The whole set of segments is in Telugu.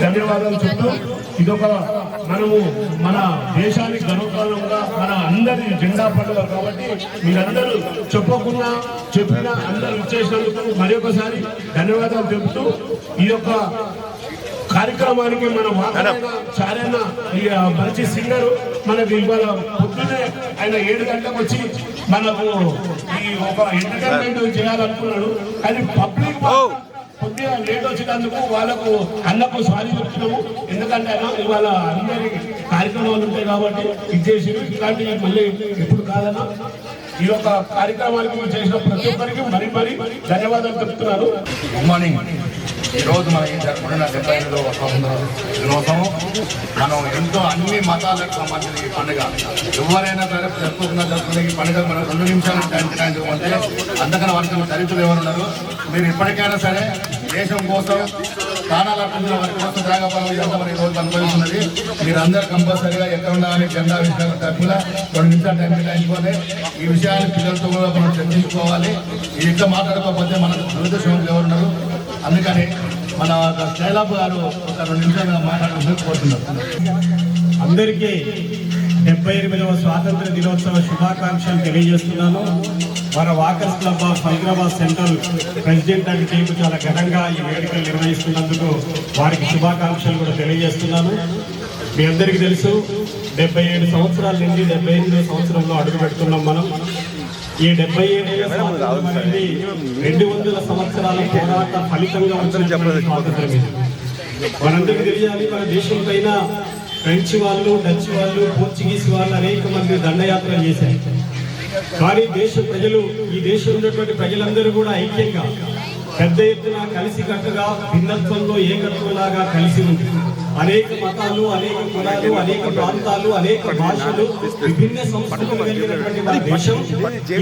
ధన్యవాదాలు చెప్తూ ఇదొక మనము మన దేశానికి గర్వకారణంగా మన అందరి జెండా పండుగ కాబట్టి మీరందరూ చెప్పకుండా చెప్పిన అందరూ ఇచ్చేసినందుకు మరొకసారి ధన్యవాదాలు చెప్తూ ఈ యొక్క కార్యక్రమానికి మన చారన్న మంచి సింగర్ మనకు ఇవాళ పొద్దున్నే ఆయన 7 గంటలకు వచ్చి మనకు ఈ ఒక ఎంటర్టైన్మెంట్ చేయాలనుకున్నాడు కానీ పబ్లిక్ కొద్దిగా లేట్ వచ్చినందుకు వాళ్ళకు అన్నకు సారీ చెప్తున్నాము ఎందుకంటే ఇవాళ అందరి కార్యక్రమాలు ఉంటాయి కాబట్టి ఇచ్చేసి ఇలాంటి మళ్ళీ ఎప్పుడు కాదన్నా ఈ యొక్క కార్యక్రమానికి చేసిన ప్రతి ఒక్కరికి మరీ ధన్యవాదాలు చెప్తున్నారు. Good morning. ఈరోజు మనం ఏం జరుపుకున్న 75వ దినోత్సవం మనం ఎంతో అన్ని మతాలకు సంబంధించిన ఈ పండుగ ఎవరైనా సరే జరుపుకునే ఈ పండుగ మనం 2 నిమిషాలు టైం కేటాయించమంటే అంతకన్నా వారికి దళితులు ఎవరున్నారు మీరు ఇప్పటికైనా సరే దేశం కోసం ప్రాణాలు అర్పించిన వారి కోసం త్యాగపడం ఇదంతా మన ఈరోజు అనుభవిస్తున్నది. మీరందరూ కంపల్సరీగా ఎక్కడ ఉండాలని జెండా విషయాలు తరఫున 2 నిమిషాలు టైం కేటాయించుకోవాలి. ఈ విషయాలు పిల్లలతో కూడా మనం చర్చించుకోవాలి. ఈ యొక్క మాట్లాడుకోకపోతే మనకు దురదృష్టం ఎవరున్నారు. అందుకని మన శైలాబ్ గారు ఒక 2 నిమిషాలు మాట్లాడుకోతున్నారు. అందరికీ 78వ స్వాతంత్ర దినోత్సవ శుభాకాంక్షలు తెలియజేస్తున్నాను. మన walkers club of Hyderabad central president and team చాలా ఘనంగా ఈ వేడుకలు నిర్వహిస్తున్నందుకు వారికి శుభాకాంక్షలు కూడా తెలియజేస్తున్నాను. మీ అందరికీ తెలుసు 77 సంవత్సరాల నుండి 78వ సంవత్సరంలో అడుగు పెడుతున్నాం మనం. ఈ 77 అనేది 200 సంవత్సరాల పోరాట ఫలితంగా వచ్చిన స్వాతంత్రం ఇది. మనందరికీ తెలియాలి, మన దేశం పైన ఫ్రెంచ్ వాళ్ళు, డచ్ వాళ్ళు, పోర్చుగీస్ వాళ్ళు అనేక మంది దండయాత్ర చేశారు. కానీ దేశ ప్రజలు, ఈ దేశంలో ఉన్నటువంటి ప్రజలందరూ కూడా ఐక్యంగా పెద్ద ఎత్తున కలిసికట్టుగా భిన్నత్వంలో ఏకత్వంలాగా కలిసి ఉంది. అనేక మతాలు, అనేక కులాలు, అనేక ప్రాంతాలు, అనేక భాషలు, విభిన్న సంస్కృతులు కలిగినటువంటి మన దేశం.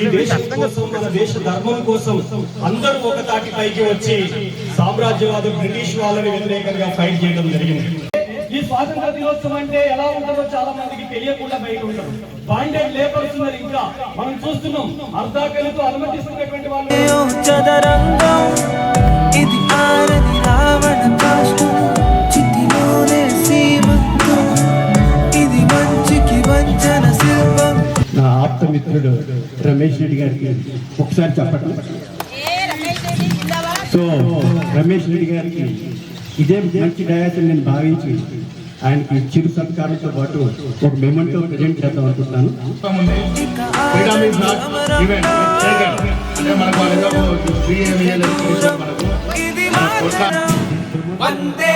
ఈ దేశం కోసం, మన దేశ ధర్మం కోసం అందరూ ఒక తాటిపైకి వచ్చి సామ్రాజ్యవాద బ్రిటిష్ వాళ్ళని వ్యతిరేకంగా ఫైట్ చేయడం జరిగింది. ఈ స్వాతంత్ర దినోత్సవం అంటే ఎలా ఉంటుందో చాలా మందికి తెలియకుండా బయట ఉంటారు. బాండెడ్ లేబర్స్ ఉన్నారు, ఇంకా మనం చూస్తున్నాం అర్ధాకలతో అనుమతిస్తున్నటువంటి వాళ్ళు. నా ఆప్త మిత్రుడు రమేష్ రెడ్డి గారికి ఒకసారి చెప్పండి. సో రమేష్ రెడ్డి గారికి ఇదే మంచి డయాస్ నేను భావించి ఆయనకి చిరు సత్కారంతో పాటు ఒక మెమెంటో ప్రజెంట్ చేద్దాం అనుకుంటున్నాను. ఫ్రీడమ్ ఇస్ నాట్ ఈవెంట్ అంటే మనకు మనకు వందే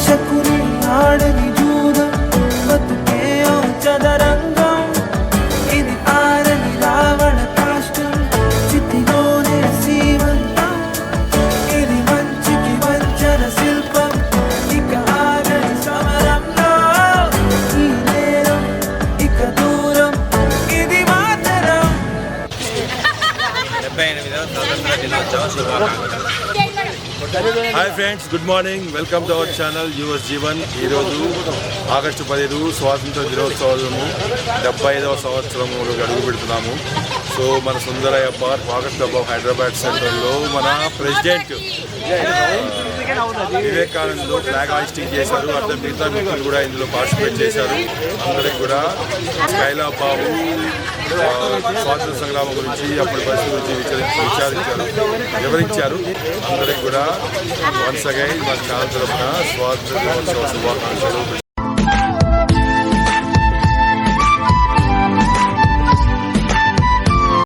శకుని ఆడని జూదం బతుకే ఓ చదరంగం ఇది ఆరని రావణ కాష్టం చితిలోనే సీమంతం ఇది మంచికి వంచన శిల్పం ఇక ఆరని సమరంలో ఈ నేరం ఇక దూరం ఇది మాతరం 78వ స్వాతంత్ర దినోత్సవ శుభాకాంక్షలు. Hi friends, good morning. Welcome to our channel US Jeevan. ఈరోజు ఆగస్టు 15 స్వాతంత్ర దినోత్సవము 75వ సంవత్సరంలో అడుగు పెడుతున్నాము. సో మన Sundarayya park August club of Hyderabad సెంటర్లో మన ప్రెసిడెంట్ వివేకానంద్ ఫ్లాగ్ హాయిస్టింగ్ చేశారు. అట్లా మిగతా వ్యక్తులు కూడా ఇందులో పార్టిసిపేట్ చేశారు. అందరికి కూడా కైలా బాబు స్వాతంత్ర సంగ్రామం గురించి అప్పటి పరిస్థితి గురించి వివరించారు. అందరికి కూడా వన్స్ అగైన్ మన ఛానల్ తరఫున స్వాతంత్ర దినోత్సవ శుభాకాంక్షలు.